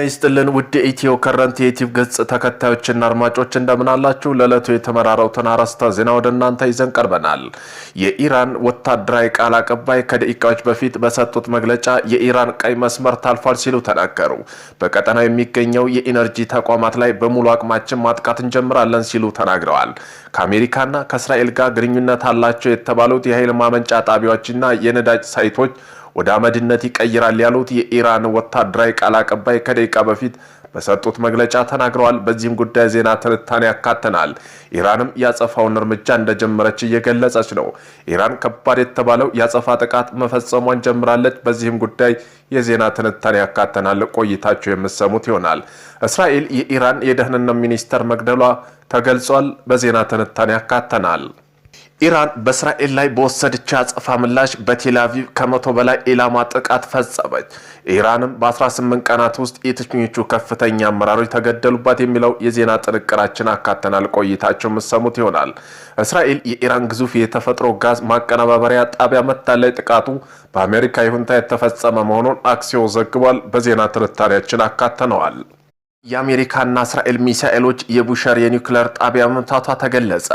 ይስጥልን ውድ ኢትዮ ከረንት የዩቲዩብ ገጽ ተከታዮችና አድማጮች እንደምን አላችሁ? ለዕለቱ የተመራረጡትን አርዕስተ ዜና ወደ እናንተ ይዘን ቀርበናል። የኢራን ወታደራዊ ቃል አቀባይ ከደቂቃዎች በፊት በሰጡት መግለጫ የኢራን ቀይ መስመር ታልፏል ሲሉ ተናገሩ። በቀጠናው የሚገኘው የኢነርጂ ተቋማት ላይ በሙሉ አቅማችን ማጥቃት እንጀምራለን ሲሉ ተናግረዋል። ከአሜሪካና ከእስራኤል ጋር ግንኙነት አላቸው የተባሉት የኃይል ማመንጫ ጣቢያዎችና የነዳጅ ሳይቶች ወደ አመድነት ይቀይራል ያሉት የኢራን ወታደራዊ ቃል አቀባይ ከደቂቃ በፊት በሰጡት መግለጫ ተናግረዋል። በዚህም ጉዳይ ዜና ትንታኔ ያካተናል። ኢራንም ያጸፋውን እርምጃ እንደጀመረች እየገለጸች ነው። ኢራን ከባድ የተባለው ያጸፋ ጥቃት መፈጸሟን ጀምራለች። በዚህም ጉዳይ የዜና ትንታኔ ያካተናል። ቆይታችሁ የምትሰሙት ይሆናል። እስራኤል የኢራን የደህንነት ሚኒስተር መግደሏ ተገልጿል። በዜና ትንታኔ ያካተናል። ኢራን በእስራኤል ላይ በወሰደች አጸፋ ምላሽ በቴል አቪቭ ከ100 በላይ ኢላማ ጥቃት ፈጸመች። ኢራንም በ18 ቀናት ውስጥ የትኞቹ ከፍተኛ አመራሮች ተገደሉባት የሚለው የዜና ጥንቅራችን አካተናል። ቆይታቸው የምትሰሙት ይሆናል። እስራኤል የኢራን ግዙፍ የተፈጥሮ ጋዝ ማቀነባበሪያ ጣቢያ መታለች። ጥቃቱ በአሜሪካ ይሁንታ የተፈጸመ መሆኑን አክሲዮ ዘግቧል። በዜና ትንታኔያችን አካተነዋል። የአሜሪካና እስራኤል ሚሳኤሎች የቡሸር የኒውክሌር ጣቢያ መምታቷ ተገለጸ።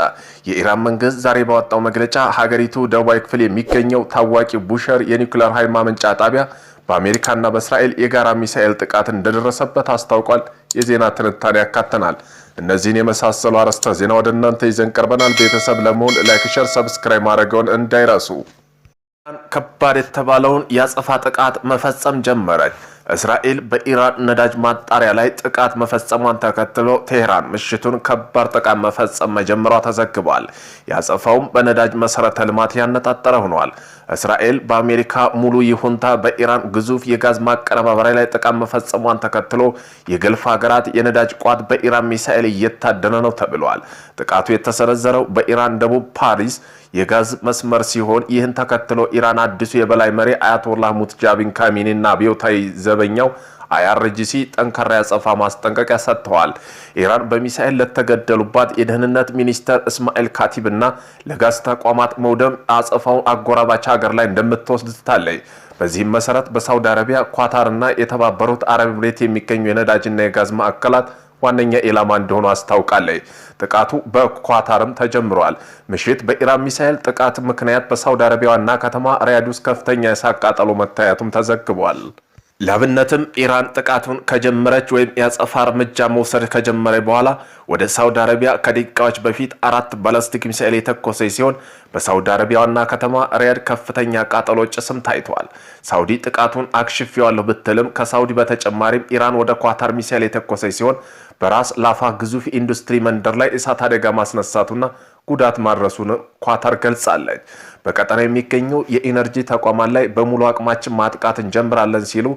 የኢራን መንግስት ዛሬ ባወጣው መግለጫ ሀገሪቱ ደቡባዊ ክፍል የሚገኘው ታዋቂ ቡሸር የኒውክሌር ኃይል ማመንጫ ጣቢያ በአሜሪካና በእስራኤል የጋራ ሚሳኤል ጥቃት እንደደረሰበት አስታውቋል። የዜና ትንታኔ ያካተናል። እነዚህን የመሳሰሉ አርዕስተ ዜና ወደ እናንተ ይዘን ቀርበናል። ቤተሰብ ለመሆን ላይክ፣ ሼር፣ ሰብስክራይብ ማድረግዎን እንዳይረሱ። ከባድ የተባለውን ያጸፋ ጥቃት መፈጸም ጀመረች። እስራኤል በኢራን ነዳጅ ማጣሪያ ላይ ጥቃት መፈጸሟን ተከትሎ ቴህራን ምሽቱን ከባድ ጥቃት መፈጸም መጀመሯ ተዘግቧል። ያጸፋውም በነዳጅ መሰረተ ልማት ያነጣጠረ ሆኗል። እስራኤል በአሜሪካ ሙሉ ይሁንታ በኢራን ግዙፍ የጋዝ ማቀነባበሪያ ላይ ጥቃት መፈጸሟን ተከትሎ የገልፍ ሀገራት የነዳጅ ቋት በኢራን ሚሳኤል እየታደነ ነው ተብሏል። ጥቃቱ የተሰነዘረው በኢራን ደቡብ ፓሪስ የጋዝ መስመር ሲሆን ይህን ተከትሎ ኢራን አዲሱ የበላይ መሪ አያቶላህ ሙተጃቢን ካሚኒና አብዮታዊ ዘበኛው አይአርጂሲ ጠንካራ ያጸፋ ማስጠንቀቂያ ሰጥተዋል። ኢራን በሚሳኤል ለተገደሉባት የደህንነት ሚኒስተር እስማኤል ካቲብና ለጋዝ ተቋማት መውደም አጸፋው አጎራባች ሀገር ላይ እንደምትወስድ ትታለች። በዚህም መሰረት በሳውዲ አረቢያ፣ ኳታርና የተባበሩት አረብ ኤሚሬት የሚገኙ የነዳጅና የጋዝ ማዕከላት ዋነኛ ኢላማ እንደሆኑ አስታውቃለች። ጥቃቱ በኳታርም ተጀምሯል። ምሽት በኢራን ሚሳኤል ጥቃት ምክንያት በሳውዲ አረቢያ ዋና ከተማ ሪያድ ውስጥ ከፍተኛ የእሳት ቃጠሎ መታየቱም ተዘግቧል። ለአብነትም ኢራን ጥቃቱን ከጀመረች ወይም ያጸፋ እርምጃ መውሰድ ከጀመረች በኋላ ወደ ሳውዲ አረቢያ ከደቂቃዎች በፊት 4 ባላስቲክ ሚሳኤል የተኮሰች ሲሆን በሳውዲ አረቢያ ዋና ከተማ ሪያድ ከፍተኛ ቃጠሎ ጭስም ታይቷል። ሳውዲ ጥቃቱን አክሽፌዋለሁ ብትልም ከሳውዲ በተጨማሪም ኢራን ወደ ኳታር ሚሳኤል የተኮሰች ሲሆን በራስ ላፋ ግዙፍ ኢንዱስትሪ መንደር ላይ እሳት አደጋ ማስነሳቱና ጉዳት ማድረሱን ኳታር ገልጻለች። በቀጠናው የሚገኙ የኢነርጂ ተቋማት ላይ በሙሉ አቅማችን ማጥቃት እንጀምራለን ሲሉ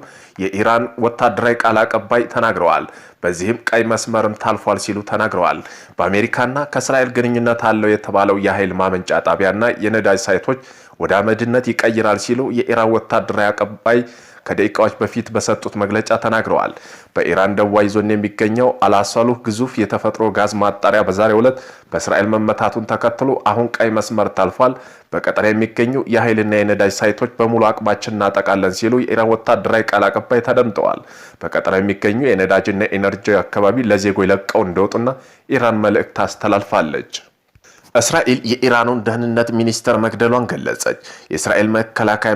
የኢራን ወታደራዊ ቃል አቀባይ ተናግረዋል። በዚህም ቀይ መስመርም ታልፏል ሲሉ ተናግረዋል። በአሜሪካና ከእስራኤል ግንኙነት አለው የተባለው የኃይል ማመንጫ ጣቢያና የነዳጅ ሳይቶች ወደ አመድነት ይቀይራል ሲሉ የኢራን ወታደራዊ አቀባይ ከደቂቃዎች በፊት በሰጡት መግለጫ ተናግረዋል። በኢራን ደቡባዊ ዞን የሚገኘው አልአሳሉህ ግዙፍ የተፈጥሮ ጋዝ ማጣሪያ በዛሬው ዕለት በእስራኤል መመታቱን ተከትሎ አሁን ቀይ መስመር ታልፏል። በቀጠና የሚገኙ የኃይልና የነዳጅ ሳይቶች በሙሉ አቅማችን እናጠቃለን ሲሉ የኢራን ወታደራዊ ቃል አቀባይ ተደምጠዋል። በቀጠና የሚገኙ የነዳጅና ኢነርጂ አካባቢ ለዜጎች ለቀው እንደወጡና ኢራን መልእክት አስተላልፋለች። እስራኤል የኢራኑን ደህንነት ሚኒስተር መግደሏን ገለጸች። የእስራኤል መከላከያ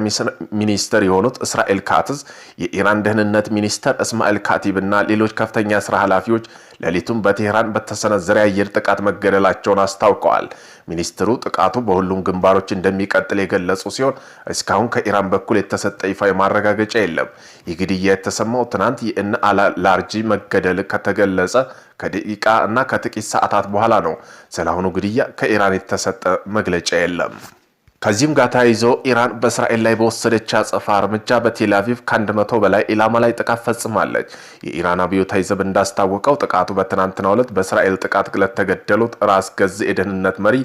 ሚኒስተር የሆኑት እስራኤል ካትዝ የኢራን ደህንነት ሚኒስተር እስማኤል ካቲብና ሌሎች ከፍተኛ ስራ ኃላፊዎች ሌሊቱን በቴህራን በተሰነዘረ የአየር ጥቃት መገደላቸውን አስታውቀዋል። ሚኒስትሩ ጥቃቱ በሁሉም ግንባሮች እንደሚቀጥል የገለጹ ሲሆን እስካሁን ከኢራን በኩል የተሰጠ ይፋዊ ማረጋገጫ የለም። ይህ ግድያ የተሰማው ትናንት የእነ አላርጂ መገደል ከተገለጸ ከደቂቃ እና ከጥቂት ሰዓታት በኋላ ነው። ስለአሁኑ ግድያ ከኢራን የተሰጠ መግለጫ የለም። ከዚህም ጋር ተያይዞ ኢራን በእስራኤል ላይ በወሰደች አጸፋ እርምጃ በቴል አቪቭ ከ100 በላይ ኢላማ ላይ ጥቃት ፈጽማለች። የኢራን አብዮታዊ ዘብ እንዳስታወቀው ጥቃቱ በትናንትናው ዕለት በእስራኤል ጥቃት ለተገደሉት ራስ ገዝ የደህንነት መሪ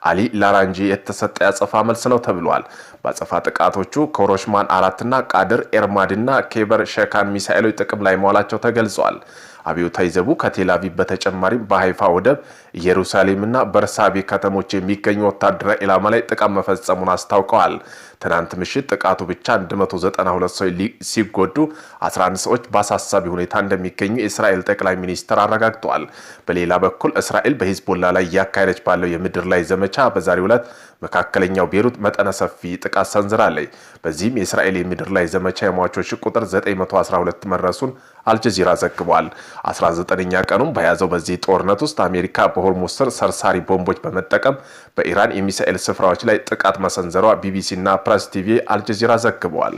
አሊ ላራንጂ የተሰጠ ያጸፋ መልስ ነው ተብሏል። በአጸፋ ጥቃቶቹ ኮሮሽማን 4 እና ቃድር ኤርማድና ኬበር ሸካን ሚሳኤሎች ጥቅም ላይ መዋላቸው ተገልጿል። አብዮታዊ ዘቡ ከቴልአቪቭ በተጨማሪ በሃይፋ ወደብ ኢየሩሳሌምና በርሳቤ ከተሞች የሚገኙ ወታደራዊ ኢላማ ላይ ጥቃት መፈጸሙን አስታውቀዋል። ትናንት ምሽት ጥቃቱ ብቻ 192 ሰዎች ሲጎዱ 11 ሰዎች በአሳሳቢ ሁኔታ እንደሚገኙ የእስራኤል ጠቅላይ ሚኒስትር አረጋግጠዋል። በሌላ በኩል እስራኤል በሂዝቦላ ላይ እያካሄደች ባለው የምድር ላይ ዘመቻ በዛሬው ዕለት መካከለኛው ቤሩት መጠነ ሰፊ ጥቃት ሰንዝራለች። በዚህም የእስራኤል የምድር ላይ ዘመቻ የሟቾች ቁጥር 912 መድረሱን አልጀዚራ ዘግቧል። 19ኛ ቀኑን በያዘው በዚህ ጦርነት ውስጥ አሜሪካ በሆርሙዝ ሰርሳሪ ቦምቦች በመጠቀም በኢራን የሚሳኤል ስፍራዎች ላይ ጥቃት መሰንዘሯ ቢቢሲና ፕሬስ ቲቪ አልጀዚራ ዘግበዋል።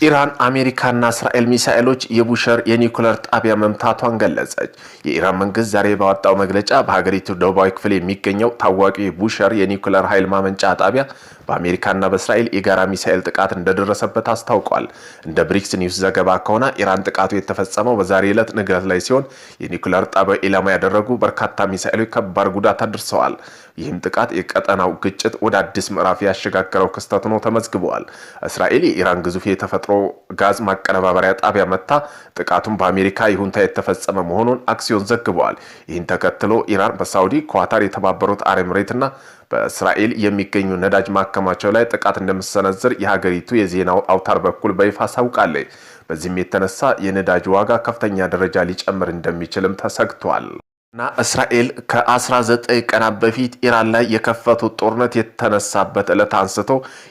ኢራን አሜሪካና እስራኤል ሚሳኤሎች የቡሸር የኒውክሌር ጣቢያ መምታቷን ገለጸች። የኢራን መንግስት ዛሬ ባወጣው መግለጫ በሀገሪቱ ደቡባዊ ክፍል የሚገኘው ታዋቂው የቡሸር የኒውክሌር ኃይል ማመንጫ ጣቢያ በአሜሪካና በእስራኤል የጋራ ሚሳኤል ጥቃት እንደደረሰበት አስታውቋል። እንደ ብሪክስ ኒውስ ዘገባ ከሆነ ኢራን ጥቃቱ የተፈጸመው በዛሬ ዕለት ንጋት ላይ ሲሆን የኒውክሌር ጣቢያው ኢላማ ያደረጉ በርካታ ሚሳኤሎች ከባድ ጉዳት አድርሰዋል። ይህም ጥቃት የቀጠናው ግጭት ወደ አዲስ ምዕራፍ ያሸጋገረው ክስተት ሆኖ ተመዝግበዋል። እስራኤል የኢራን ግዙፍ የተፈጥሮ ጋዝ ማቀነባበሪያ ጣቢያ መታ ጥቃቱን በአሜሪካ ይሁንታ የተፈጸመ መሆኑን አክሲዮን ዘግበዋል። ይህን ተከትሎ ኢራን በሳውዲ፣ ኳታር፣ የተባበሩት አረብ ኤሚሬትና በእስራኤል የሚገኙ ነዳጅ ማከማቻው ላይ ጥቃት እንደምትሰነዝር የሀገሪቱ የዜናው አውታር በኩል በይፋ አሳውቃለች። በዚህም የተነሳ የነዳጅ ዋጋ ከፍተኛ ደረጃ ሊጨምር እንደሚችልም ተሰግቷል። እና እስራኤል ከ19 ቀናት በፊት ኢራን ላይ የከፈቱት ጦርነት የተነሳበት ዕለት አንስቶ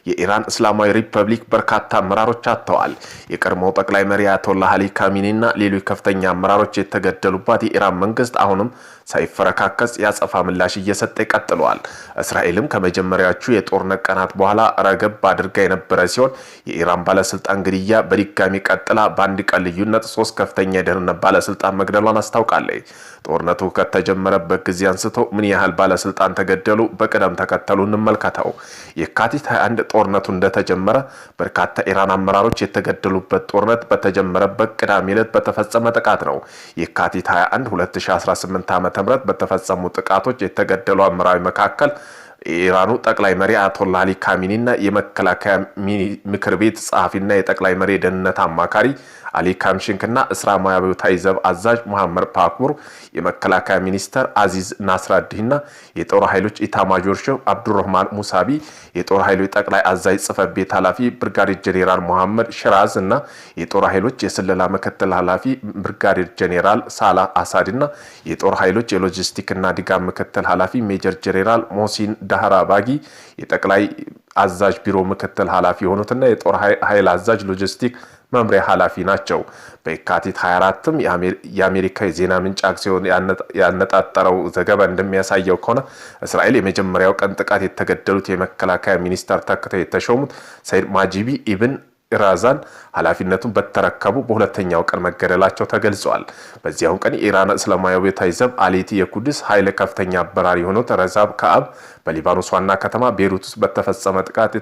የኢራን እስላማዊ ሪፐብሊክ በርካታ አመራሮች አጥተዋል። የቀድሞው ጠቅላይ መሪ አያቶላህ አሊ ካሚኒና ሌሎች ከፍተኛ አመራሮች የተገደሉባት የኢራን መንግስት አሁንም ሳይፈረካከስ ያጸፋ ምላሽ እየሰጠ ይቀጥለዋል። እስራኤልም ከመጀመሪያዎቹ የጦርነት ቀናት በኋላ ረገብ አድርጋ የነበረ ሲሆን የኢራን ባለስልጣን ግድያ በድጋሚ ቀጥላ በአንድ ቀን ልዩነት 3 ከፍተኛ የደህንነት ባለስልጣን መግደሏን አስታውቃለች። ጦርነቱ ከተጀመረበት ጊዜ አንስቶ ምን ያህል ባለስልጣን ተገደሉ? በቅደም ተከተሉ እንመልከተው። የካቲት 21 ጦርነቱ እንደተጀመረ በርካታ ኢራን አመራሮች የተገደሉበት ጦርነት በተጀመረበት ቅዳሜ ዕለት በተፈጸመ ጥቃት ነው። የካቲት 21 2018 ዓ.ም በተፈጸሙ ጥቃቶች የተገደሉ አመራሮች መካከል የኢራኑ ጠቅላይ መሪ አያቶላህ አሊ ካሚኒና የመከላከያ ምክር ቤት ጸሐፊና የጠቅላይ መሪ ደህንነት አማካሪ አሊ ካምሽንክና እስላማዊ አብዮታዊ ዘብ አዛዥ መሐመድ ፓክሙር፣ የመከላከያ ሚኒስተር አዚዝ ናስራዲንና የጦር ኃይሎች ኢታማጆር ሹም አብዱራህማን ሙሳቢ፣ የጦር ኃይሎች ጠቅላይ አዛዥ ጽሕፈት ቤት ኃላፊ ብርጋዴር ጄኔራል መሐመድ ሽራዝ እና የጦር ኃይሎች የስለላ ምክትል ኃላፊ ብርጋዴር ጄኔራል ሳላህ አሳድና የጦር ኃይሎች የሎጂስቲክና ድጋፍ ምክትል ኃላፊ ሜጀር ጄኔራል ሞሲን ዳህራባጊ የጠቅላይ አዛዥ ቢሮ ምክትል ኃላፊ የሆኑትና የጦር ኃይል አዛዥ ሎጂስቲክ መምሪያ ኃላፊ ናቸው። በየካቲት 24ም የአሜሪካ የዜና ምንጭ አክሲዮን ያነጣጠረው ዘገባ እንደሚያሳየው ከሆነ እስራኤል የመጀመሪያው ቀን ጥቃት የተገደሉት የመከላከያ ሚኒስተር ተክተው የተሾሙት ሰይድ ማጂቢ ኢብን ኢራዛን ኃላፊነቱን በተረከቡ በሁለተኛው ቀን መገደላቸው ተገልጿል። በዚያው ቀን የኢራን እስላማዊ አብዮታዊ ዘብ አሌቲ የኩድስ ኃይል ከፍተኛ አመራር የሆኑት ረዛብ ከአብ በሊባኖስ ዋና ከተማ ቤሩት ውስጥ በተፈጸመ ጥቃት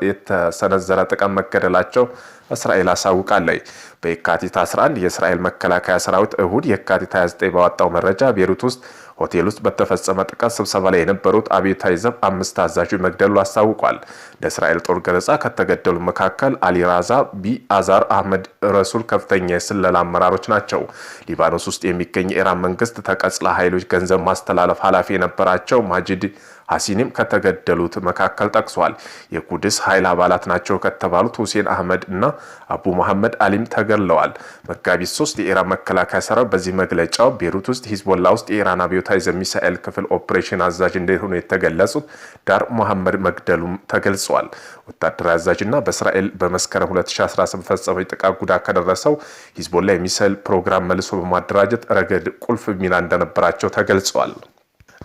የተሰነዘረ ጥቃት መገደላቸው እስራኤል አሳውቃለች። በየካቲት 11 የእስራኤል መከላከያ ሰራዊት እሁድ የካቲት 29 ባወጣው መረጃ ቤሩት ውስጥ ሆቴል ውስጥ በተፈጸመ ጥቃት ስብሰባ ላይ የነበሩት አብዮታዊ ዘብ 5 አዛዦች መግደሉ አስታውቋል። ለእስራኤል ጦር ገለጻ ከተገደሉ መካከል አሊ ራዛ ቢ አዛር አህመድ ረሱል ከፍተኛ የስለላ አመራሮች ናቸው። ሊባኖስ ውስጥ የሚገኝ የኢራን መንግስት ተቀጽላ ኃይሎች ገንዘብ ማስተላለፍ ኃላፊ የነበራቸው ማጂድ ሐሲንም ከተገደሉት መካከል ጠቅሷል። የኩድስ ኃይል አባላት ናቸው ከተባሉት ሁሴን አህመድ እና አቡ መሐመድ አሊም ተገድለዋል። መጋቢት 3 የኢራን መከላከያ ሰራዊት በዚህ መግለጫው ቤሩት ውስጥ ሂዝቦላ ውስጥ የኢራን አብዮታዊ ዘብ ሚሳኤል ክፍል ኦፕሬሽን አዛዥ እንደሆኑ የተገለጹት ዳር መሐመድ መግደሉም ተገልጿል። ወታደራዊ አዛዥና በእስራኤል በመስከረም 2018 ፈጸመው ጥቃት ጉዳት ከደረሰው ሂዝቦላ የሚሳኤል ፕሮግራም መልሶ በማደራጀት ረገድ ቁልፍ ሚና እንደነበራቸው ተገልጿል።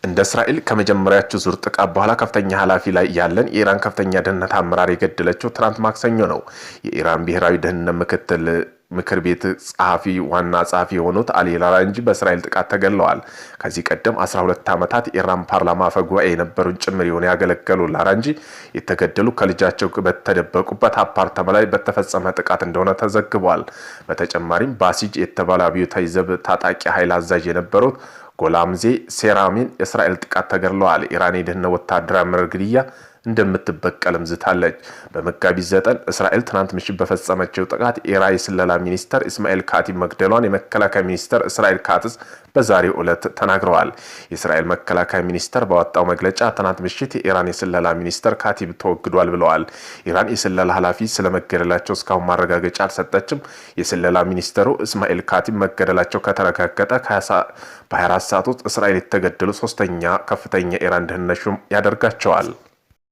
እንደ እስራኤል ከመጀመሪያቸው ዙር ጥቃት በኋላ ከፍተኛ ኃላፊ ላይ ያለን የኢራን ከፍተኛ ደህንነት አመራር የገደለችው ትናንት ማክሰኞ ነው። የኢራን ብሔራዊ ደህንነት ምክር ቤት ዋና ጸሐፊ የሆኑት አሊ ላራንጂ በእስራኤል ጥቃት ተገድለዋል። ከዚህ ቀደም 12 ዓመታት የኢራን ፓርላማ አፈ ጉባኤ የነበሩን ጭምር የሆነ ያገለገሉ ላራንጂ የተገደሉ ከልጃቸው በተደበቁበት አፓርታማ ላይ በተፈጸመ ጥቃት እንደሆነ ተዘግቧል። በተጨማሪም ባሲጅ የተባለ አብዮታዊ ዘብ ታጣቂ ኃይል አዛዥ የነበሩት ጎላምዜ ሴራሚን እስራኤል ጥቃት ተገድለዋል። ኢራን የደህንነት ወታደራዊ መርህ ግድያ እንደምትበቀልም ዝታለች። በመጋቢት 9 እስራኤል ትናንት ምሽት በፈጸመችው ጥቃት ኢራን የስለላ ሚኒስተር ኢስማኤል ካቲብ መግደሏን የመከላከያ ሚኒስተር እስራኤል ካትዝ በዛሬው ዕለት ተናግረዋል። የእስራኤል መከላከያ ሚኒስተር ባወጣው መግለጫ ትናንት ምሽት የኢራን የስለላ ሚኒስተር ካቲብ ተወግዷል ብለዋል። ኢራን የስለላ ኃላፊ ስለመገደላቸው እስካሁን ማረጋገጫ አልሰጠችም። የስለላ ሚኒስተሩ ኢስማኤል ካቲብ መገደላቸው ከተረጋገጠ በ24 ሰዓት ውስጥ እስራኤል የተገደሉ ሶስተኛ ከፍተኛ ኢራን ደህንነት ሹም ያደርጋቸዋል።